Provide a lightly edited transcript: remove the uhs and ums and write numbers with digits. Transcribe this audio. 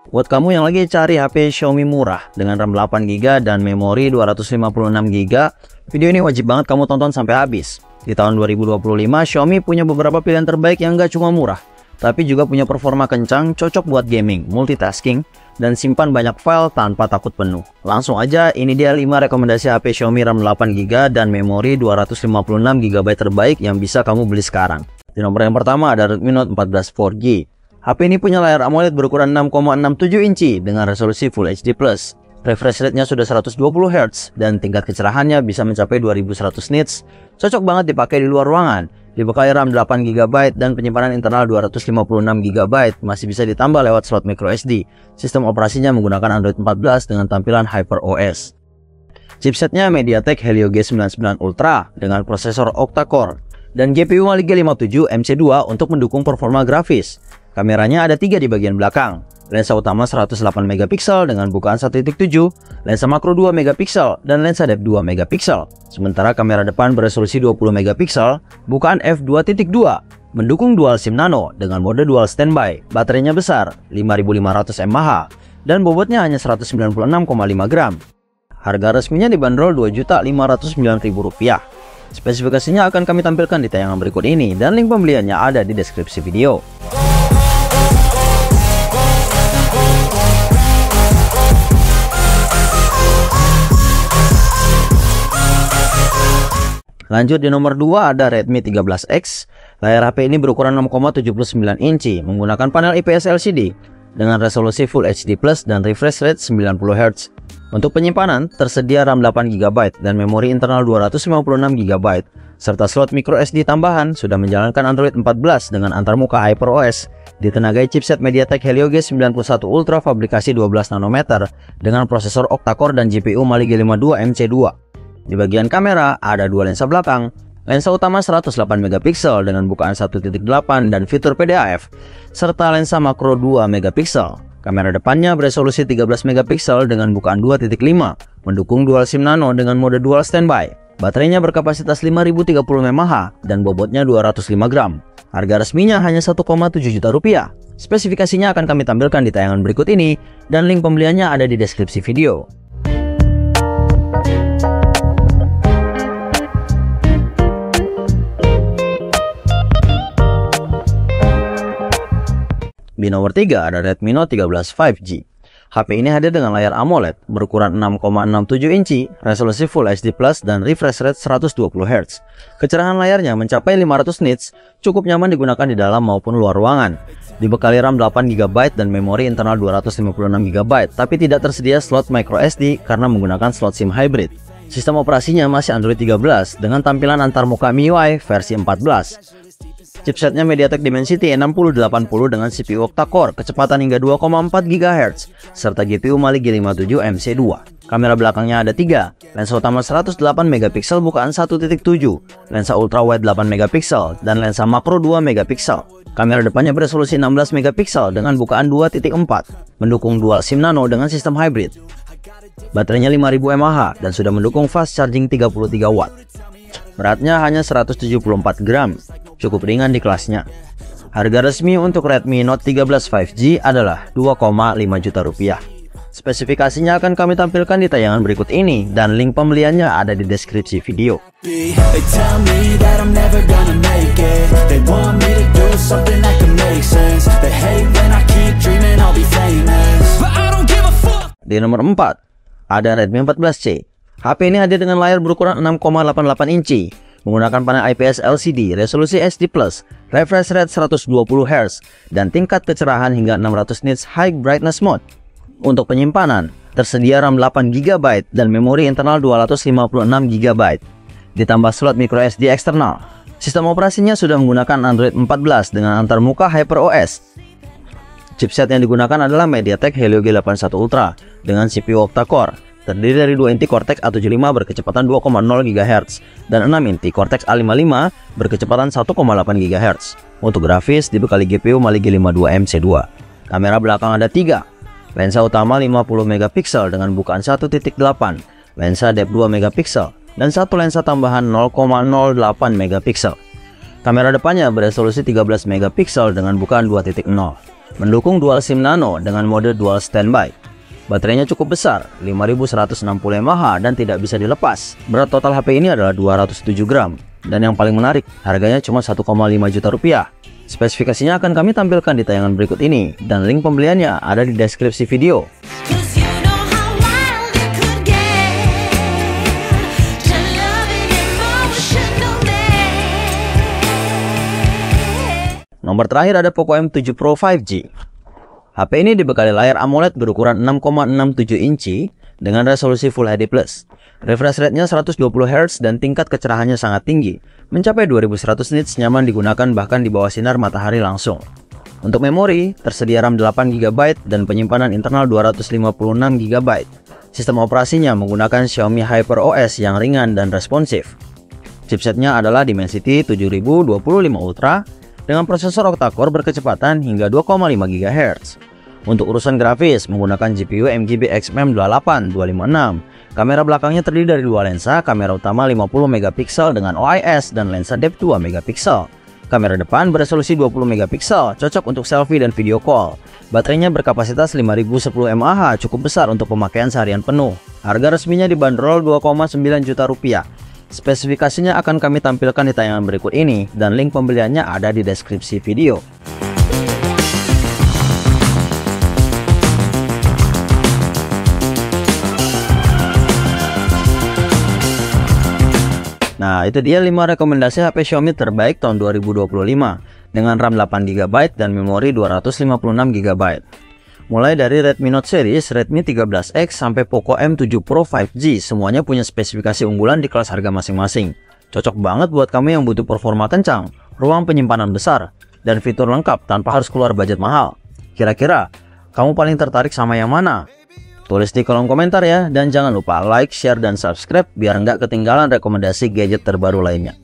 Buat kamu yang lagi cari HP Xiaomi murah dengan RAM 8GB dan memori 256GB, video ini wajib banget kamu tonton sampai habis. Di tahun 2025, Xiaomi punya beberapa pilihan terbaik yang gak cuma murah, tapi juga punya performa kencang, cocok buat gaming, multitasking, dan simpan banyak file tanpa takut penuh. Langsung aja, ini dia 5 rekomendasi HP Xiaomi RAM 8GB dan memori 256GB terbaik yang bisa kamu beli sekarang. Di nomor yang pertama ada Redmi Note 14 4G. HP ini punya layar AMOLED berukuran 6,67 inci dengan resolusi Full HD+. Refresh rate-nya sudah 120Hz dan tingkat kecerahannya bisa mencapai 2100 nits. Cocok banget dipakai di luar ruangan. Dibekali RAM 8GB dan penyimpanan internal 256GB, masih bisa ditambah lewat slot microSD. Sistem operasinya menggunakan Android 14 dengan tampilan HyperOS. Chipsetnya MediaTek Helio G99 Ultra dengan prosesor octa-core dan GPU Mali G57 MC2 untuk mendukung performa grafis. Kameranya ada 3 di bagian belakang. Lensa utama 108MP dengan bukaan 1.7, lensa makro 2MP dan lensa depth 2MP. Sementara kamera depan beresolusi 20MP, bukaan f2.2, mendukung dual SIM nano dengan mode dual standby. Baterainya besar, 5500 mAh dan bobotnya hanya 196,5 gram. Harga resminya dibanderol Rp2.509.000. Spesifikasinya akan kami tampilkan di tayangan berikut ini dan link pembeliannya ada di deskripsi video. Lanjut di nomor 2 ada Redmi 13X. Layar HP ini berukuran 6,79 inci menggunakan panel IPS LCD dengan resolusi Full HD+ dan refresh rate 90Hz. Untuk penyimpanan, tersedia RAM 8GB dan memori internal 256GB serta slot microSD tambahan. Sudah menjalankan Android 14 dengan antarmuka HyperOS. Ditenagai chipset MediaTek Helio G91 Ultra fabrikasi 12 nanometer dengan prosesor octa-core dan GPU Mali G52 MC2. Di bagian kamera ada 2 lensa belakang. Lensa utama 108MP dengan bukaan 1.8 dan fitur PDAF, serta lensa makro 2MP. Kamera depannya beresolusi 13MP dengan bukaan 2.5, mendukung dual SIM nano dengan mode dual standby. Baterainya berkapasitas 5030 mAh dan bobotnya 205 gram. Harga resminya hanya Rp1,7 juta. Spesifikasinya akan kami tampilkan di tayangan berikut ini dan link pembeliannya ada di deskripsi video. Di nomor 3 ada Redmi Note 13 5G. HP ini hadir dengan layar AMOLED berukuran 6,67 inci, resolusi Full HD+, dan refresh rate 120Hz. Kecerahan layarnya mencapai 500 nits, cukup nyaman digunakan di dalam maupun luar ruangan. Dibekali RAM 8GB dan memori internal 256GB, tapi tidak tersedia slot microSD karena menggunakan slot SIM hybrid. Sistem operasinya masih Android 13 dengan tampilan antarmuka MIUI versi 14. Chipsetnya MediaTek Dimensity 6080 dengan CPU octa-core, kecepatan hingga 2,4 GHz, serta GPU Mali G57 MC2. Kamera belakangnya ada 3, lensa utama 108MP bukaan 1.7, lensa ultrawide 8MP, dan lensa makro 2MP. Kamera depannya beresolusi 16MP dengan bukaan 2.4, mendukung dual SIM nano dengan sistem hybrid. Baterainya 5000 mAh dan sudah mendukung fast charging 33W. Beratnya hanya 174 gram. Cukup ringan di kelasnya. Harga resmi untuk Redmi Note 13 5G adalah Rp2,5 juta. Spesifikasinya akan kami tampilkan di tayangan berikut ini dan link pembeliannya ada di deskripsi video. Di nomor 4 ada Redmi 14C. HP ini hadir dengan layar berukuran 6,88 inci menggunakan panel IPS LCD, resolusi HD+, refresh rate 120Hz, dan tingkat kecerahan hingga 600 nits high brightness mode. Untuk penyimpanan, tersedia RAM 8GB dan memori internal 256GB, ditambah slot microSD eksternal. Sistem operasinya sudah menggunakan Android 14 dengan antarmuka HyperOS. Chipset yang digunakan adalah MediaTek Helio G81 Ultra dengan CPU octa-core. Terdiri dari 2 inti Cortex A75 berkecepatan 2,0 GHz dan 6 inti Cortex A55 berkecepatan 1,8 GHz. Untuk grafis dibekali GPU Mali G52 MC2. Kamera belakang ada 3, lensa utama 50MP dengan bukaan 1.8, lensa depth 2MP, dan satu lensa tambahan 0,08MP. Kamera depannya beresolusi 13MP dengan bukaan 2.0. Mendukung dual SIM nano dengan mode dual standby. Baterainya cukup besar, 5160 mAh dan tidak bisa dilepas. Berat total HP ini adalah 207 gram. Dan yang paling menarik, harganya cuma 1,5 juta rupiah. Spesifikasinya akan kami tampilkan di tayangan berikut ini, dan link pembeliannya ada di deskripsi video. Nomor terakhir ada Poco M7 Pro 5G. HP ini dibekali layar AMOLED berukuran 6,67 inci dengan resolusi Full HD+. Refresh rate-nya 120 Hz dan tingkat kecerahannya sangat tinggi, mencapai 2100 nits, nyaman digunakan bahkan di bawah sinar matahari langsung. Untuk memori, tersedia RAM 8 GB dan penyimpanan internal 256 GB. Sistem operasinya menggunakan Xiaomi HyperOS yang ringan dan responsif. Chipsetnya adalah Dimensity 7025 Ultra dengan prosesor octa-core berkecepatan hingga 2,5 GHz. Untuk urusan grafis, menggunakan GPU MGB XM28256. Kamera belakangnya terdiri dari dua lensa, kamera utama 50 megapiksel dengan OIS dan lensa depth 2 megapiksel. Kamera depan beresolusi 20 megapiksel, cocok untuk selfie dan video call. Baterainya berkapasitas 5010 mAh, cukup besar untuk pemakaian seharian penuh. Harga resminya dibanderol 2,9 juta rupiah. Spesifikasinya akan kami tampilkan di tayangan berikut ini, dan link pembeliannya ada di deskripsi video. Nah, itu dia 5 rekomendasi HP Xiaomi terbaik tahun 2025 dengan RAM 8 GB dan memori 256 GB. Mulai dari Redmi Note series, Redmi 13X sampai Poco M7 Pro 5G, semuanya punya spesifikasi unggulan di kelas harga masing-masing. Cocok banget buat kamu yang butuh performa kencang, ruang penyimpanan besar, dan fitur lengkap tanpa harus keluar budget mahal. Kira-kira, kamu paling tertarik sama yang mana? Tulis di kolom komentar ya, dan jangan lupa like, share, dan subscribe biar nggak ketinggalan rekomendasi gadget terbaru lainnya.